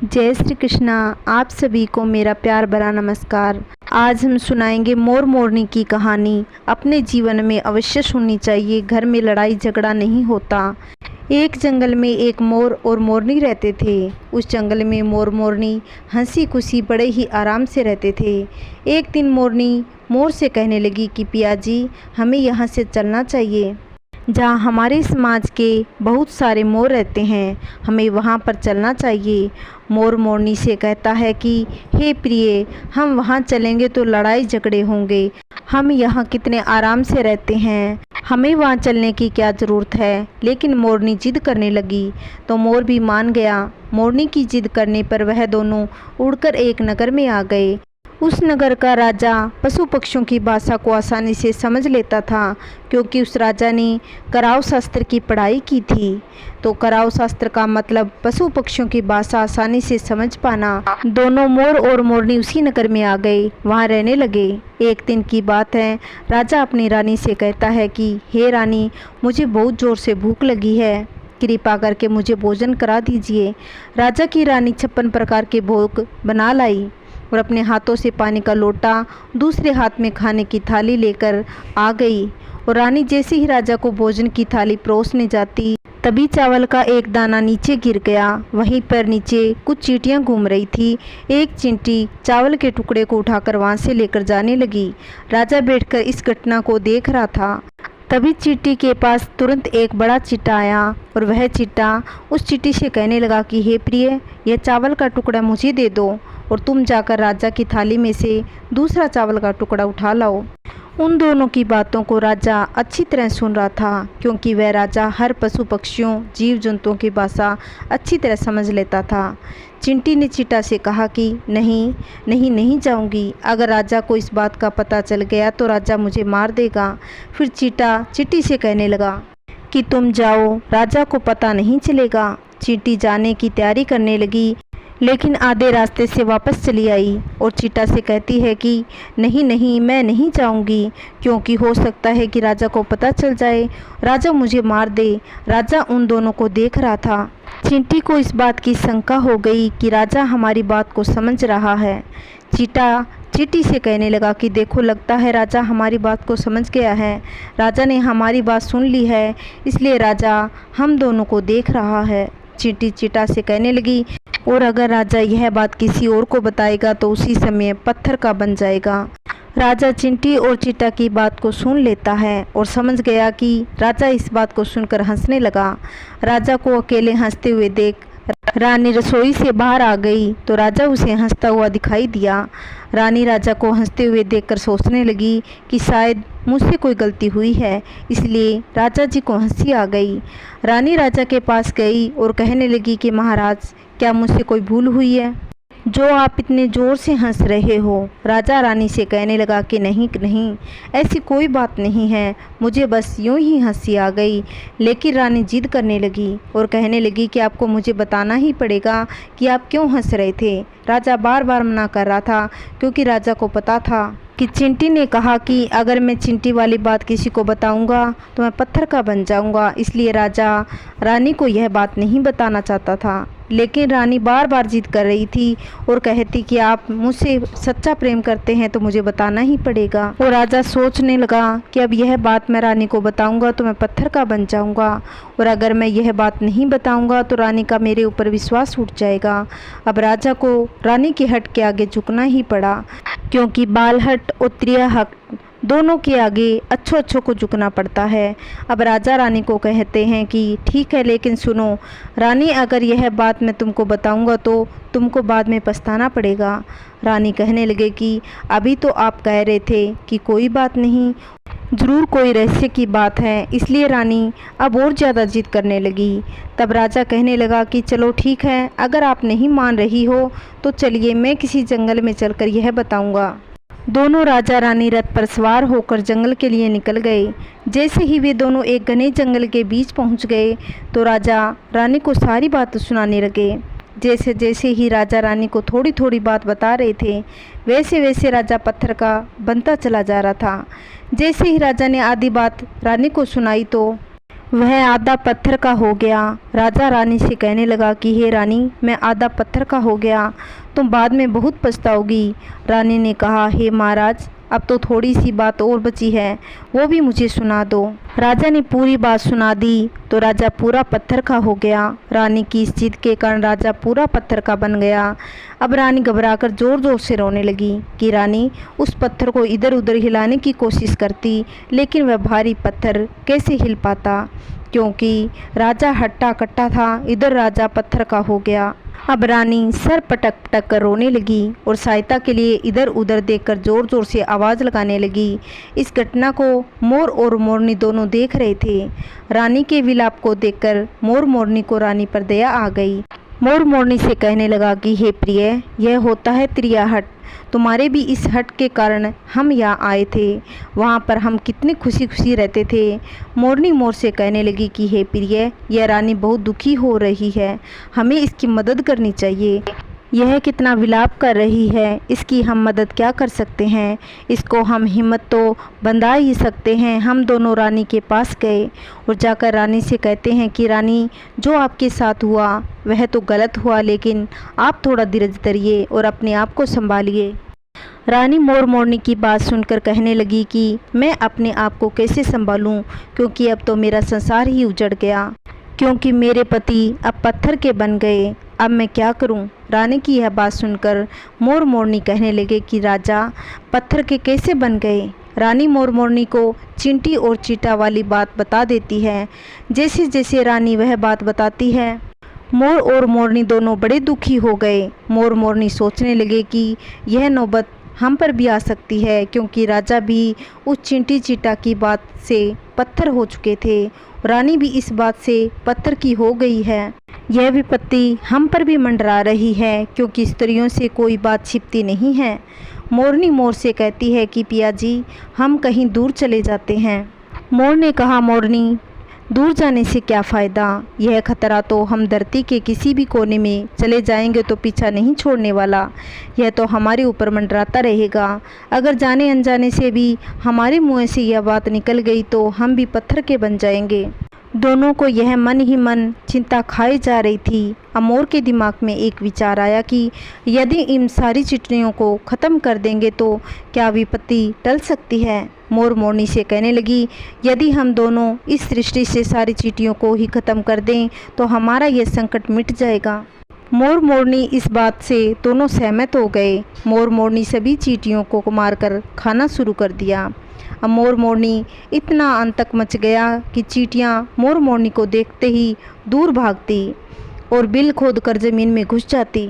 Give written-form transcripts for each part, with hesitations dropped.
जय श्री कृष्णा। आप सभी को मेरा प्यार भरा नमस्कार। आज हम सुनाएंगे मोर मोरनी की कहानी। अपने जीवन में अवश्य सुननी चाहिए। घर में लड़ाई झगड़ा नहीं होता। एक जंगल में एक मोर और मोरनी रहते थे। उस जंगल में मोर मोरनी हंसी खुशी बड़े ही आराम से रहते थे। एक दिन मोरनी मोर से कहने लगी कि पिया जी, हमें यहाँ से चलना चाहिए। जहाँ हमारे समाज के बहुत सारे मोर रहते हैं, हमें वहाँ पर चलना चाहिए। मोर मोरनी से कहता है कि हे प्रिय, हम वहाँ चलेंगे तो लड़ाई झगड़े होंगे। हम यहाँ कितने आराम से रहते हैं, हमें वहाँ चलने की क्या ज़रूरत है। लेकिन मोरनी जिद करने लगी तो मोर भी मान गया। मोरनी की जिद करने पर वह दोनों उड़कर एक नगर में आ गए। उस नगर का राजा पशु पक्षियों की भाषा को आसानी से समझ लेता था, क्योंकि उस राजा ने कराव शास्त्र की पढ़ाई की थी। तो कराव शास्त्र का मतलब पशु पक्षियों की भाषा आसानी से समझ पाना। दोनों मोर और मोरनी उसी नगर में आ गए, वहाँ रहने लगे। एक दिन की बात है, राजा अपनी रानी से कहता है कि हे रानी, मुझे बहुत ज़ोर से भूख लगी है, कृपा करके मुझे भोजन करा दीजिए। राजा की रानी 56 प्रकार के भोग बना लाई और अपने हाथों से पानी का लोटा, दूसरे हाथ में खाने की थाली लेकर आ गई। और रानी जैसे ही राजा को भोजन की थाली परोसने जाती, तभी चावल का एक दाना नीचे गिर गया। वहीं पर नीचे कुछ चींटियां घूम रही थी। एक चींटी चावल के टुकड़े को उठाकर वहां से लेकर जाने लगी। राजा बैठकर इस घटना को देख रहा था। तभी चींटी के पास तुरंत एक बड़ा चींटा आया और वह चींटा उस चींटी से कहने लगा कि हे प्रिय, यह चावल का टुकड़ा मुझे दे दो और तुम जाकर राजा की थाली में से दूसरा चावल का टुकड़ा उठा लाओ। उन दोनों की बातों को राजा अच्छी तरह सुन रहा था, क्योंकि वह राजा हर पशु पक्षियों जीव जंतुओं की भाषा अच्छी तरह समझ लेता था। चिंटी ने चींटा से कहा कि नहीं नहीं नहीं जाऊंगी। अगर राजा को इस बात का पता चल गया तो राजा मुझे मार देगा। फिर चींटा चींटी से कहने लगा कि तुम जाओ, राजा को पता नहीं चलेगा। चींटी जाने की तैयारी करने लगी, लेकिन आधे रास्ते से वापस चली आई और चींटा से कहती है कि नहीं नहीं, मैं नहीं जाऊंगी, क्योंकि हो सकता है कि राजा को पता चल जाए, राजा मुझे मार दे। राजा उन दोनों को देख रहा था। चींटी को इस बात की शंका हो गई कि राजा हमारी बात को समझ रहा है। चींटा चींटी से कहने लगा कि देखो, लगता है राजा हमारी बात को समझ गया है। राजा ने हमारी बात सुन ली है, इसलिए राजा हम दोनों को देख रहा है। चींटी चींटा से कहने लगी, और अगर राजा यह बात किसी और को बताएगा तो उसी समय पत्थर का बन जाएगा। राजा चिंटी और चींटा की बात को सुन लेता है और समझ गया कि राजा इस बात को सुनकर हंसने लगा। राजा को अकेले हंसते हुए देख रानी रसोई से बाहर आ गई तो राजा उसे हंसता हुआ दिखाई दिया। रानी राजा को हंसते हुए देखकर सोचने लगी कि शायद मुझसे कोई गलती हुई है, इसलिए राजा जी को हंसी आ गई। रानी राजा के पास गई और कहने लगी कि महाराज, क्या मुझसे कोई भूल हुई है जो आप इतने ज़ोर से हंस रहे हो। राजा रानी से कहने लगा कि नहीं नहीं, ऐसी कोई बात नहीं है, मुझे बस यूं ही हंसी आ गई। लेकिन रानी जिद करने लगी और कहने लगी कि आपको मुझे बताना ही पड़ेगा कि आप क्यों हंस रहे थे। राजा बार बार मना कर रहा था, क्योंकि राजा को पता था कि चिंटी ने कहा कि अगर मैं चिंटी वाली बात किसी को बताऊंगा तो मैं पत्थर का बन जाऊंगा। इसलिए राजा रानी को यह बात नहीं बताना चाहता था। लेकिन रानी बार बार जिद कर रही थी और कहती कि आप मुझसे सच्चा प्रेम करते हैं तो मुझे बताना ही पड़ेगा। और राजा सोचने लगा कि अब यह बात मैं रानी को बताऊंगा तो मैं पत्थर का बन जाऊंगा, और अगर मैं यह बात नहीं बताऊंगा तो रानी का मेरे ऊपर विश्वास उठ जाएगा। अब राजा को रानी के हट के आगे झुकना ही पड़ा, क्योंकि बाल हट और त्रिया हट दोनों के आगे अच्छों को झुकना पड़ता है। अब राजा रानी को कहते हैं कि ठीक है, लेकिन सुनो रानी, अगर यह बात मैं तुमको बताऊंगा तो तुमको बाद में पछताना पड़ेगा। रानी कहने लगे कि अभी तो आप कह रहे थे कि कोई बात नहीं, ज़रूर कोई रहस्य की बात है। इसलिए रानी अब और ज़्यादा जिद करने लगी। तब राजा कहने लगा कि चलो ठीक है, अगर आप नहीं मान रही हो तो चलिए, मैं किसी जंगल में चलकर यह बताऊंगा। दोनों राजा रानी रथ पर सवार होकर जंगल के लिए निकल गए। जैसे ही वे दोनों एक घने जंगल के बीच पहुंच गए तो राजा रानी को सारी बात सुनाने लगे। जैसे जैसे ही राजा रानी को थोड़ी थोड़ी बात बता रहे थे, वैसे वैसे राजा पत्थर का बनता चला जा रहा था। जैसे ही राजा ने आधी बात रानी को सुनाई तो वह आधा पत्थर का हो गया। राजा रानी से कहने लगा कि हे रानी, मैं आधा पत्थर का हो गया, तुम बाद में बहुत पछताओगी। रानी ने कहा, हे महाराज, अब तो थोड़ी सी बात और बची है, वो भी मुझे सुना दो। राजा ने पूरी बात सुना दी तो राजा पूरा पत्थर का हो गया। रानी की इस जिद के कारण राजा पूरा पत्थर का बन गया। अब रानी घबराकर ज़ोर ज़ोर से रोने लगी कि रानी उस पत्थर को इधर उधर हिलाने की कोशिश करती, लेकिन वह भारी पत्थर कैसे हिल पाता, क्योंकि राजा हट्टा कट्टा था। इधर राजा पत्थर का हो गया। अब रानी सर पटक पटक कर रोने लगी और सहायता के लिए इधर उधर देखकर ज़ोर ज़ोर से आवाज़ लगाने लगी। इस घटना को मोर और मोरनी दोनों देख रहे थे। रानी के विलाप को देखकर मोर मोरनी को रानी पर दया आ गई। मोर मोरनी से कहने लगा कि हे प्रिय, यह होता है त्रिया हट। तुम्हारे भी इस हट के कारण हम यहाँ आए थे। वहाँ पर हम कितने खुशी खुशी रहते थे। मोरनी मोर से कहने लगी कि हे प्रिय, यह रानी बहुत दुखी हो रही है, हमें इसकी मदद करनी चाहिए। यह कितना विलाप कर रही है, इसकी हम मदद क्या कर सकते हैं। इसको हम हिम्मत तो बंधा ही सकते हैं। हम दोनों रानी के पास गए और जाकर रानी से कहते हैं कि रानी, जो आपके साथ हुआ वह तो गलत हुआ, लेकिन आप थोड़ा धीरज धरिए और अपने आप को संभालिए। रानी मोर मोरनी की बात सुनकर कहने लगी कि मैं अपने आप को कैसे संभालूं, क्योंकि अब तो मेरा संसार ही उजड़ गया, क्योंकि मेरे पति अब पत्थर के बन गए। अब मैं क्या करूं? रानी की यह बात सुनकर मोर मोरनी कहने लगे कि राजा पत्थर के कैसे बन गए। रानी मोर मोरनी को चींटी और चीटा वाली बात बता देती है। जैसे जैसे रानी वह बात बताती है, मोर और मोरनी दोनों बड़े दुखी हो गए। मोर मोरनी सोचने लगे कि यह नौबत हम पर भी आ सकती है, क्योंकि राजा भी उस चींटी चीटा की बात से पत्थर हो चुके थे। रानी भी इस बात से पत्थर की हो गई है। यह विपत्ति हम पर भी मंडरा रही है, क्योंकि स्त्रियों से कोई बात छिपती नहीं है। मोरनी मोर से कहती है कि पिया जी, हम कहीं दूर चले जाते हैं। मोर ने कहा, मोरनी, दूर जाने से क्या फ़ायदा, यह खतरा तो हम धरती के किसी भी कोने में चले जाएंगे तो पीछा नहीं छोड़ने वाला। यह तो हमारे ऊपर मंडराता रहेगा। अगर जाने अनजाने से भी हमारे मुँह से यह बात निकल गई तो हम भी पत्थर के बन जाएंगे। दोनों को यह मन ही मन चिंता खाई जा रही थी। अब मोर के दिमाग में एक विचार आया कि यदि इन सारी चिट्ठियों को ख़त्म कर देंगे तो क्या विपत्ति टल सकती है। मोर मोरनी से कहने लगी, यदि हम दोनों इस सृष्टि से सारी चींटियों को ही ख़त्म कर दें तो हमारा यह संकट मिट जाएगा। मोर मोरनी इस बात से दोनों सहमत हो गए। मोर मोरनी सभी चींटियों को मारकर खाना शुरू कर दिया। अब मोर मोरनी इतना आतंक मच गया कि चींटियाँ मोर मोरनी को देखते ही दूर भागती और बिल खोदकर ज़मीन में घुस जाती।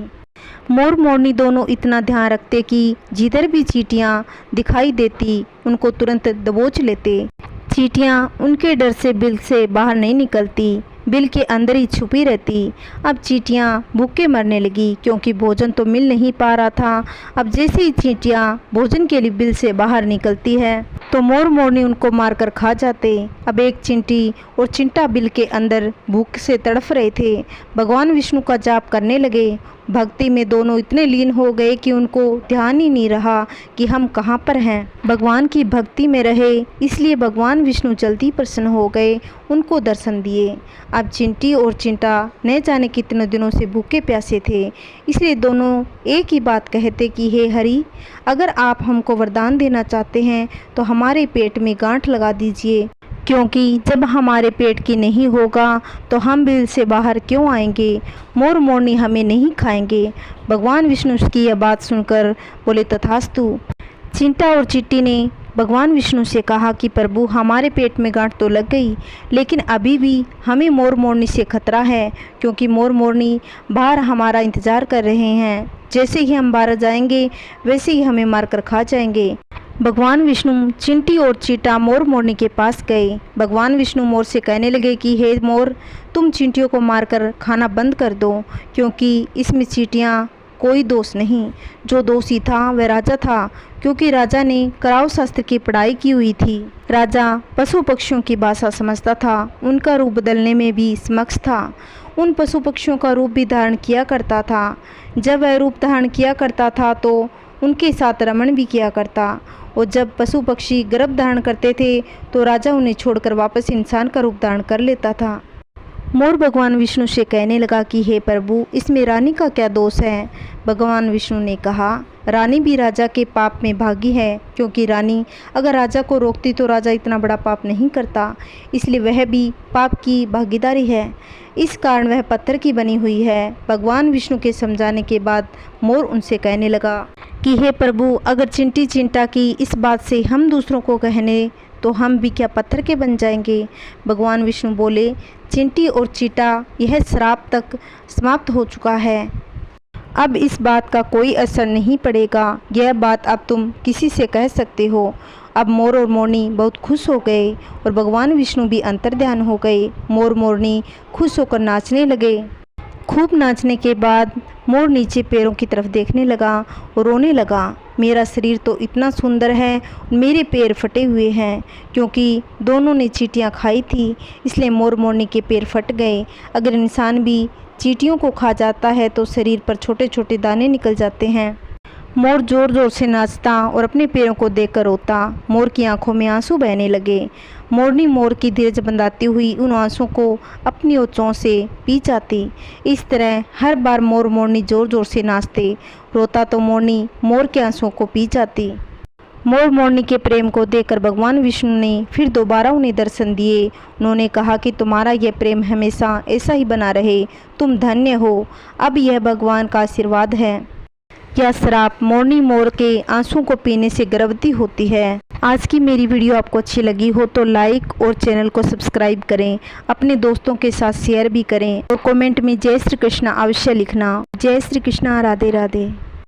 मोर मोरनी दोनों इतना ध्यान रखते कि जिधर भी चींटियाँ दिखाई देती उनको तुरंत दबोच लेते। चींटियाँ उनके डर से बिल से बाहर नहीं निकलती, बिल के अंदर ही छुपी रहती। अब चींटियाँ भूखे मरने लगी, क्योंकि भोजन तो मिल नहीं पा रहा था। अब जैसे ही चींटियाँ भोजन के लिए बिल से बाहर निकलती है तो मोर मोरनी उनको मारकर खा जाते। अब एक चींटी और चिंटा बिल के अंदर भूख से तड़फ रहे थे। भगवान विष्णु का जाप करने लगे। भक्ति में दोनों इतने लीन हो गए कि उनको ध्यान ही नहीं रहा कि हम कहाँ पर हैं। भगवान की भक्ति में रहे, इसलिए भगवान विष्णु जल्दी प्रसन्न हो गए, उनको दर्शन दिए। अब चिंटी और चिंटा न जाने कितने दिनों से भूखे प्यासे थे, इसलिए दोनों एक ही बात कहते कि हे हरि, अगर आप हमको वरदान देना चाहते हैं तो हमारे पेट में गांठ लगा दीजिए, क्योंकि जब हमारे पेट की नहीं होगा तो हम बिल से बाहर क्यों आएंगे। मोर मोरनी हमें नहीं खाएंगे। भगवान विष्णु की यह बात सुनकर बोले, तथास्तु। चिंटा और चिट्टी ने भगवान विष्णु से कहा कि प्रभु, हमारे पेट में गांठ तो लग गई, लेकिन अभी भी हमें मोर मोरनी से खतरा है, क्योंकि मोर मोरनी बाहर हमारा इंतज़ार कर रहे हैं। जैसे ही हम बाहर जाएंगे वैसे ही हमें मारकर खा जाएंगे। भगवान विष्णु चिंटी और चीटा मोर मोरनी के पास गए। भगवान विष्णु मोर से कहने लगे कि हे मोर, तुम चींटियों को मारकर खाना बंद कर दो, क्योंकि इसमें चींटियाँ कोई दोष नहीं। जो दोषी था वह राजा था, क्योंकि राजा ने कराव शास्त्र की पढ़ाई की हुई थी। राजा पशु पक्षियों की भाषा समझता था, उनका रूप बदलने में भी समक्ष था। उन पशु पक्षियों का रूप भी धारण किया करता था। जब वह रूप धारण किया करता था तो उनके साथ रमण भी किया करता। और जब पशु पक्षी गर्भ धारण करते थे तो राजा उन्हें छोड़कर वापस इंसान का रूप धारण कर लेता था। मोर भगवान विष्णु से कहने लगा कि हे प्रभु, इसमें रानी का क्या दोष है। भगवान विष्णु ने कहा, रानी भी राजा के पाप में भागी है, क्योंकि रानी अगर राजा को रोकती तो राजा इतना बड़ा पाप नहीं करता, इसलिए वह भी पाप की भागीदारी है। इस कारण वह पत्थर की बनी हुई है। भगवान विष्णु के समझाने के बाद मोर उनसे कहने लगा कि हे प्रभु, अगर चिंटी चिंटा की इस बात से हम दूसरों को कहने तो हम भी क्या पत्थर के बन जाएंगे। भगवान विष्णु बोले, चिंटी और चीटा, यह श्राप तक समाप्त हो चुका है, अब इस बात का कोई असर नहीं पड़ेगा। यह बात अब तुम किसी से कह सकते हो। अब मोर और मोरनी बहुत खुश हो गए और भगवान विष्णु भी अंतर्ध्यान हो गए। मोर मोरनी खुश होकर नाचने लगे। खूब नाचने के बाद मोर नीचे पैरों की तरफ देखने लगा और रोने लगा। मेरा शरीर तो इतना सुंदर है, मेरे पैर फटे हुए हैं, क्योंकि दोनों ने चींटियाँ खाई थी, इसलिए मोर मोरनी के पैर फट गए। अगर इंसान भी चींटियों को खा जाता है तो शरीर पर छोटे छोटे दाने निकल जाते हैं। मोर ज़ोर ज़ोर से नाचता और अपने पैरों को देखकर रोता। मोर की आंखों में आंसू बहने लगे। मोरनी मोर की धीरज बंधाती हुई उन आंसुओं को अपनी ओंठों से पी जाती। इस तरह हर बार मोर मोरनी ज़ोर ज़ोर से नाचते, रोता तो मोरनी मोर के आंसुओं को पी जाती। मोर मोरनी के प्रेम को देखकर भगवान विष्णु ने फिर दोबारा उन्हें दर्शन दिए। उन्होंने कहा कि तुम्हारा यह प्रेम हमेशा ऐसा ही बना रहे, तुम धन्य हो। अब यह भगवान का आशीर्वाद है। यह श्राप मोरनी मोर के आंसू को पीने से गर्भवती होती है। आज की मेरी वीडियो आपको अच्छी लगी हो तो लाइक और चैनल को सब्सक्राइब करें, अपने दोस्तों के साथ शेयर भी करें और कमेंट में जय श्री कृष्णा अवश्य लिखना। जय श्री कृष्णा, राधे राधे।